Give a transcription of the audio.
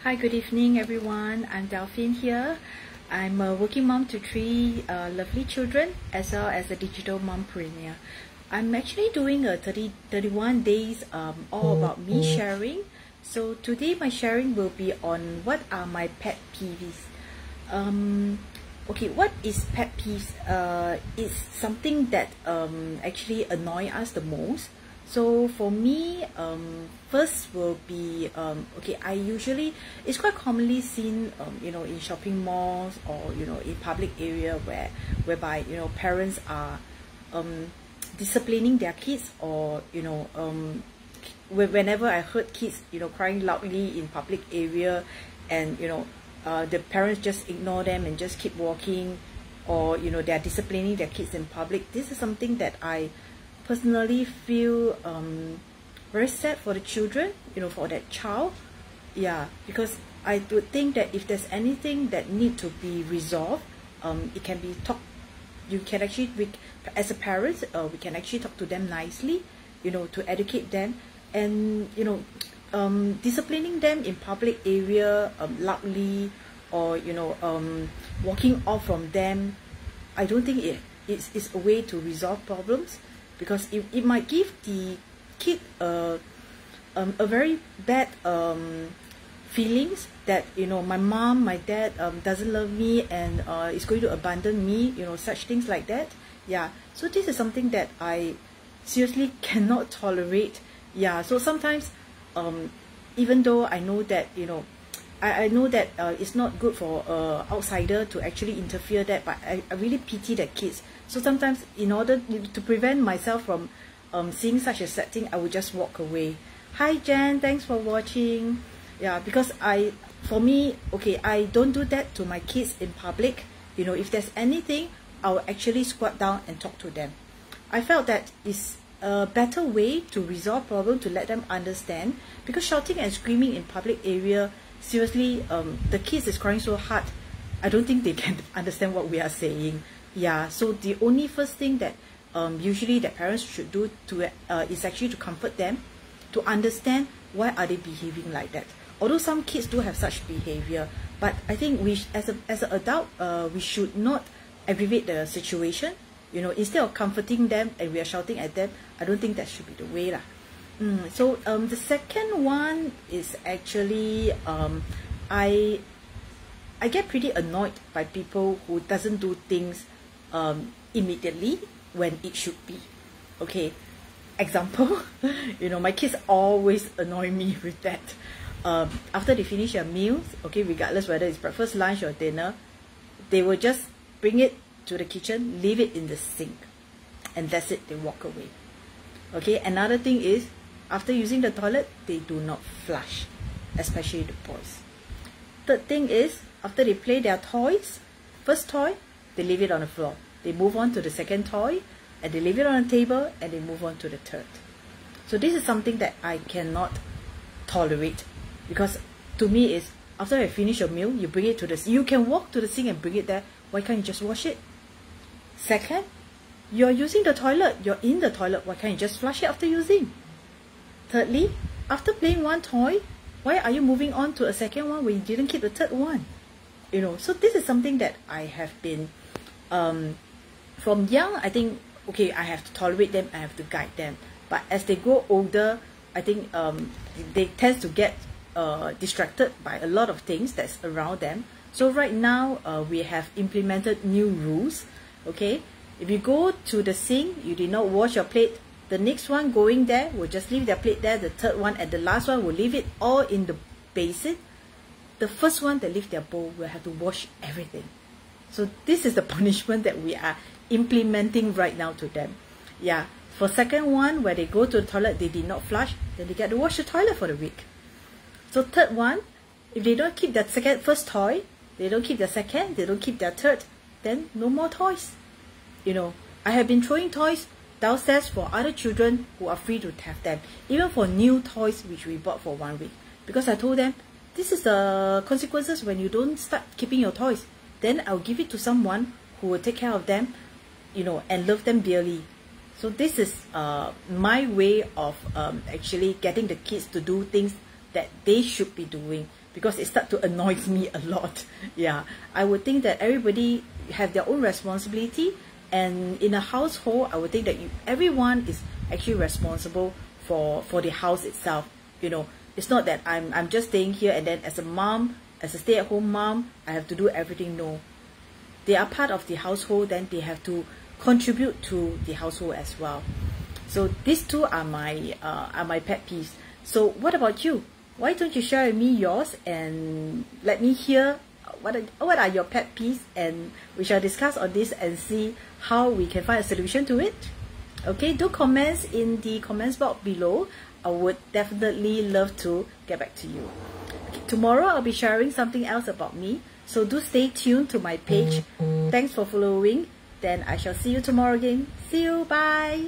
Hi, good evening everyone. I'm Delphine here. I'm a working mom to three lovely children as well as a digital mompreneur. I'm actually doing a 31 days all about me sharing. So today my sharing will be on what are my pet peeves. Okay, what is pet peeves? It's something that actually annoy us the most. So for me, first will be okay. It's quite commonly seen in shopping malls or in public area whereby parents are disciplining their kids, or whenever I heard kids crying loudly in public area, and the parents just ignore them and just keep walking, or they are disciplining their kids in public. This is something that I personally feel very sad for the children, for that child. Yeah, because I would think that if there's anything that need to be resolved, it can be talked. You can actually, as a parent, we can actually talk to them nicely, to educate them, and disciplining them in public area loudly, or walking off from them. I don't think it's a way to resolve problems, because it might give the kid a very bad feelings that my mom, my dad doesn't love me and is going to abandon me, such things like that. Yeah, so this is something that I seriously cannot tolerate. Yeah, so sometimes even though I know that I know that it's not good for outsider to actually interfere that, but I really pity the kids. So sometimes, in order to prevent myself from seeing such a sad thing, I would just walk away. Hi Jen, thanks for watching. Yeah, because for me, okay, I don't do that to my kids in public. If there's anything, I will actually squat down and talk to them. I felt that is a better way to resolve problem, to let them understand, because shouting and screaming in public area, seriously, the kids is crying so hard, I don't think they can understand what we are saying. Yeah, so the only first thing that usually that parents should do is actually to comfort them, to understand why are they behaving like that. Although some kids do have such behavior, but I think we, as an adult, we should not aggravate the situation. Instead of comforting them and we are shouting at them, I don't think that should be the way lah. So the second one is actually I get pretty annoyed by people who doesn't do things immediately when it should be. Okay, example, my kids always annoy me with that. After they finish their meals, okay, regardless whether it's breakfast, lunch or dinner, they will just bring it to the kitchen, leave it in the sink, and that's it, they walk away. Okay, another thing is, after using the toilet, they do not flush, especially the boys. Third thing is, after they play their toys, first toy, they leave it on the floor. They move on to the second toy, and they leave it on the table, and they move on to the third. So this is something that I cannot tolerate, because to me is, after you finish your meal, you bring it to the sink. You can walk to the sink and bring it there. Why can't you just wash it? Second, you're using the toilet, you're in the toilet, why can't you just flush it after using? Thirdly, after playing one toy, why are you moving on to a second one when you didn't keep the third one? So this is something that I have been, from young, I think, okay, I have to tolerate them, I have to guide them. But as they grow older, I think they tend to get distracted by a lot of things that's around them. So right now, we have implemented new rules. Okay, if you go to the sink, you did not wash your plate, the next one going there will just leave their plate there, the third one and the last one will leave it all in the basin. The first one that leave their bowl will have to wash everything. So this is the punishment that we are implementing right now to them. Yeah, for second one, where they go to the toilet, they did not flush, then they get to wash the toilet for the week. So third one, if they don't keep that first toy, they don't keep their second, they don't keep their third, then no more toys. I have been throwing toys downstairs for other children who are free to have them, even for new toys which we bought for 1 week, because I told them this is the consequences when you don't start keeping your toys. Then I'll give it to someone who will take care of them, and love them dearly. So this is my way of actually getting the kids to do things that they should be doing. because it starts to annoy me a lot. Yeah, I would think that everybody have their own responsibility, and in a household, I would think that everyone is actually responsible for the house itself. You know, it's not that I'm just staying here and then as a mom, as a stay-at-home mom, I have to do everything. No, they are part of the household, then they have to contribute to the household as well. So these two are my pet peeves. So what about you? Why don't you share with me yours and let me hear what are your pet peeves, and we shall discuss on this and see how we can find a solution to it. Okay, do comments in the comments box below. I would definitely love to get back to you. Okay, tomorrow I'll be sharing something else about me, so do stay tuned to my page. Thanks for following. Then I shall see you tomorrow again. See you. Bye.